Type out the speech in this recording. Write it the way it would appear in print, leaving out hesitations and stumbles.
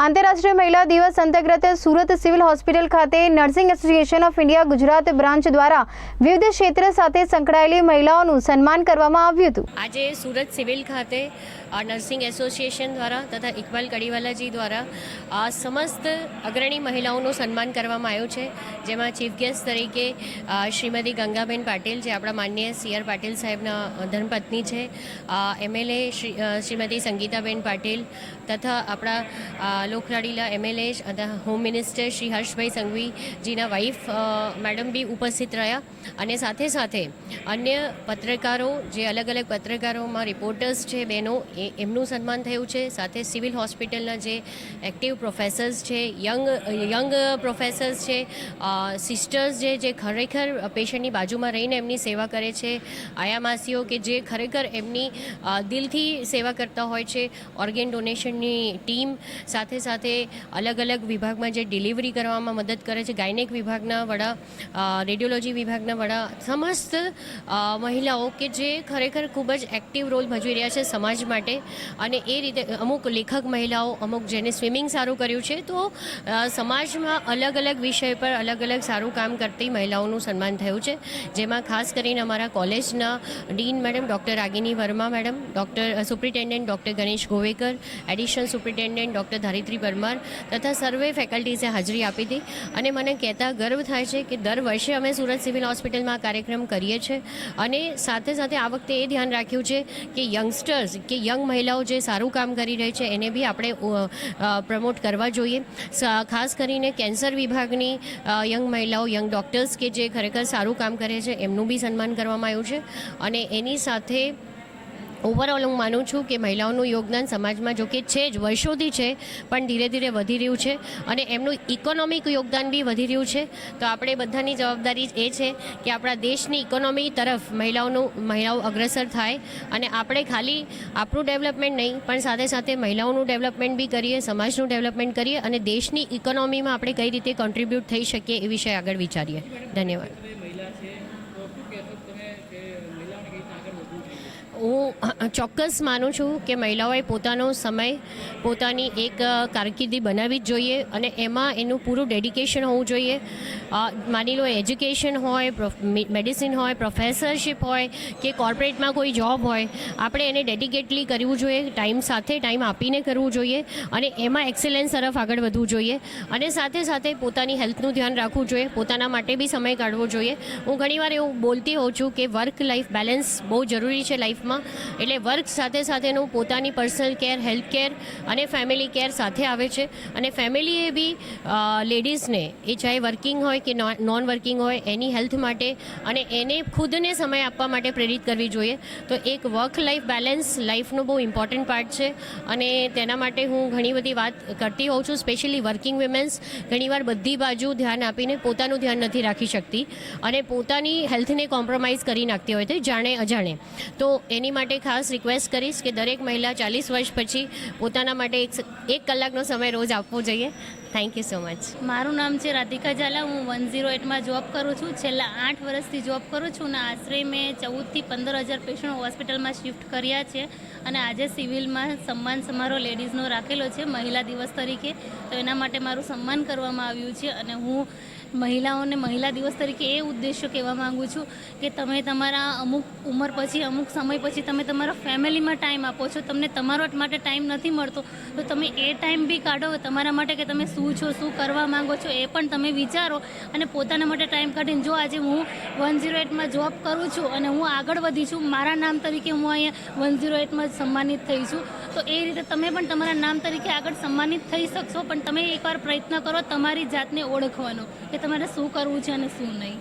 આંતરરાષ્ટ્રીય મહિલા દિવસ અંતર્ગત સુરત સિવિલ હોસ્પિટલ ખાતે nursing association of India Gujarat branch દ્વારા વિવિધ ક્ષેત્ર સાથે સંકળાયેલી મહિલાઓનું સન્માન કરવામાં આવ્યું હતું। આજે સુરત સિવિલ ખાતે નર્સિંગ એસોસિએશન દ્વારા તથા ઇકબાલ કડીવાલાજી દ્વારા સમસ્ત અગ્રણી મહિલાઓનું સન્માન કરવામાં આવ્યું છે, જેમાં ચીફ ગેસ્ટ તરીકે શ્રીમતી ગંગાબેન પાટીલ, જે આપણા માનનીય CR પાટીલ સાહેબના ધર્મપત્ની છે, MLA શ્રીમતી સંગીતાબેન પાટીલ તથા આપણા લોકલાડીલા MLA તથા home minister Shri Harshbhai સંઘવીજીના wife madam બી ઉપસ્થિત રહ્યા અને સાથે સાથે અન્ય પત્રકારો, જે અલગ અલગ પત્રકારોમાં રિપોર્ટર્સ છે બહેનો, એમનું સન્માન થયું છે। સાથે સિવિલ હોસ્પિટલના જે એક્ટિવ પ્રોફેસર્સ છે, યંગ પ્રોફેસર્સ છે, સિસ્ટર્સ જે ખરેખર પેશન્ટની બાજુમાં રહીને એમની સેવા કરે છે, આયામાસીઓ કે જે ખરેખર એમની દિલથી સેવા કરતા હોય છે, ઓર્ગેન ડોનેશનની ટીમ, સાથે સાથે અલગ અલગ વિભાગમાં જે ડિલિવરી કરવામાં મદદ કરે છે, ગાયનેક વિભાગના વડા, રેડિયોલોજી વિભાગના વડા, સમસ્ત મહિલાઓ કે જે ખરેખર ખૂબ જ એક્ટિવ રોલ ભજવી રહ્યા છે સમાજ માટે। અને એ રીતે અમુક લેખક મહિલાઓ, અમુક જેને સ્વિમિંગ સારું કર્યું છે, તો સમાજમાં અલગ અલગ વિષય પર અલગ અલગ સારું કામ કરતી મહિલાઓનું સન્માન થયું છે, જેમાં ખાસ કરીને અમારા કોલેજના dean madam doctor Ragini Verma madam, superintendent doctor Ganesh Govekar, additional superintendent doctor Dharitri Parmar તથા સર્વે ફેકલ્ટીઝે હાજરી આપી હતી। અને મને કહેતા ગર્વ થાય છે કે દર વર્ષે અમે સુરત સિવિલ હોસ્પિટલમાં આ કાર્યક્રમ કરીએ છીએ અને સાથે સાથે આ વખતે એ ધ્યાન રાખ્યું છે કે યંગસ્ટર્સ કે યંગ મહિલાઓ જે સારું કામ કરી રહી છે એને બી આપણે પ્રમોટ કરવા જોઈએ। ખાસ કરીને કેન્સર વિભાગની યંગ મહિલાઓ, યંગ ડૉક્ટર્સ કે જે ખરેખર સારું કામ કરે છે, એમનું બી સન્માન કરવામાં આવ્યું છે। અને એની સાથે ઓવરઓલ હું માનું છું કે મહિલાઓનું યોગદાન સમાજમાં જો કે છે જ, વર્ષોથી છે, પણ ધીરે ધીરે વધી રહ્યું છે અને એમનું ઇકોનોમિક યોગદાન બી વધી રહ્યું છે। તો આપણે બધાની જવાબદારી એ છે કે આપણા દેશની ઇકોનોમી તરફ મહિલાઓ અગ્રસર થાય અને આપણે ખાલી આપણું ડેવલપમેન્ટ નહીં, પણ સાથે સાથે મહિલાઓનું ડેવલપમેન્ટ બી કરીએ, સમાજનું ડેવલપમેન્ટ કરીએ અને દેશની ઇકોનોમીમાં આપણે કઈ રીતે કોન્ટ્રીબ્યુટ થઈ શકીએ એ વિષય આગળ વિચારીએ। ધન્યવાદ। હું ચોક્કસ માનું છું કે મહિલાઓએ પોતાનો સમય, પોતાની એક કારકિર્દી બનાવવી જ જોઈએ અને એમાં એનું પૂરું ડેડિકેશન હોવું જોઈએ। માની લો એજ્યુકેશન હોય, મેડિસિન હોય, પ્રોફેસરશિપ હોય કે કોર્પોરેટમાં કોઈ જોબ હોય, આપણે એને ડેડિકેટલી કરવું જોઈએ, ટાઈમ સાથે ટાઈમ આપીને કરવું જોઈએ અને એમાં એક્સેલન્સ તરફ આગળ વધવું જોઈએ અને સાથે સાથે પોતાની હેલ્થનું ધ્યાન રાખવું જોઈએ, પોતાના માટે બી સમય કાઢવો જોઈએ। હું ઘણીવાર એવું બોલતી હોઉં છું કે વર્ક લાઈફ બેલેન્સ બહુ જરૂરી છે લાઈફમાં, એટલે વર્ક સાથે સાથેનું પોતાની પર્સનલ કેર, હેલ્થ કેર અને ફેમિલી કેર સાથે આવે છે અને ફેમિલીએ બી લેડીઝને, એ ચાહે વર્કિંગ હોય કે નોન વર્કિંગ હોય, એની હેલ્થ માટે અને એને ખુદને સમય આપવા માટે પ્રેરિત કરવી જોઈએ। તો એક વર્ક લાઈફ બેલેન્સ લાઈફનો બહુ ઇમ્પોર્ટન્ટ પાર્ટ છે અને તેના માટે હું ઘણી બધી વાત કરતી હોઉં છું। સ્પેશિયલી વર્કિંગ વિમેન્સ ઘણીવાર બધી બાજુ ધ્યાન આપીને પોતાનું ધ્યાન નથી રાખી શકતી અને પોતાની હેલ્થને કોમ્પ્રોમાઇઝ કરી નાખતી હોય છે જાણે અજાણે। તો એની માટે ખાસ રિક્વેસ્ટ કરીશ કે દરેક મહિલા 40 વર્ષ પછી પોતાના માટે એક કલાકનો સમય રોજ આપવો જોઈએ। Thank you so much. મારું નામ છે રાધિકા ઝાલા, હું 108માં જોબ કરું છું। છેલ્લા 8 વર્ષથી જોબ કરું છું અને આશરે મેં 14થી 15,000 પેશન્ટ હોસ્પિટલમાં શિફ્ટ કર્યા છે અને આજે સિવિલમાં સન્માન સમારોહ લેડીઝનો રાખેલો છે મહિલા દિવસ તરીકે, તો એના માટે મારું સન્માન કરવામાં આવ્યું છે અને હું મહિલાઓને મહિલા દિવસ તરીકે એ ઉદ્દેશ્ય કહેવા માગું છું કે તમે તમારા અમુક ઉંમર પછી, અમુક સમય પછી તમે તમારા ફેમિલીમાં ટાઈમ આપો છો, તમને તમારા માટે ટાઈમ નથી મળતો, તો તમે એ ટાઈમ બી કાઢો તમારા માટે કે તમે શું છો, શું કરવા માંગો છો, એ પણ તમે વિચારો અને પોતાના માટે ટાઈમ કાઢીને, જો આજે હું 108માં જોબ કરું છું અને હું આગળ વધી છું, મારા નામ તરીકે હું અહીંયા 108માં સન્માનિત થઈ છું, તો એ રીતે તમે પણ તમારા નામ તરીકે આગળ સન્માનિત થઈ શકશો, પણ તમે એકવાર પ્રયત્ન કરો તમારી જાતને ઓળખવાનો કે તમારે શું કરવું છે અને શું નહીં।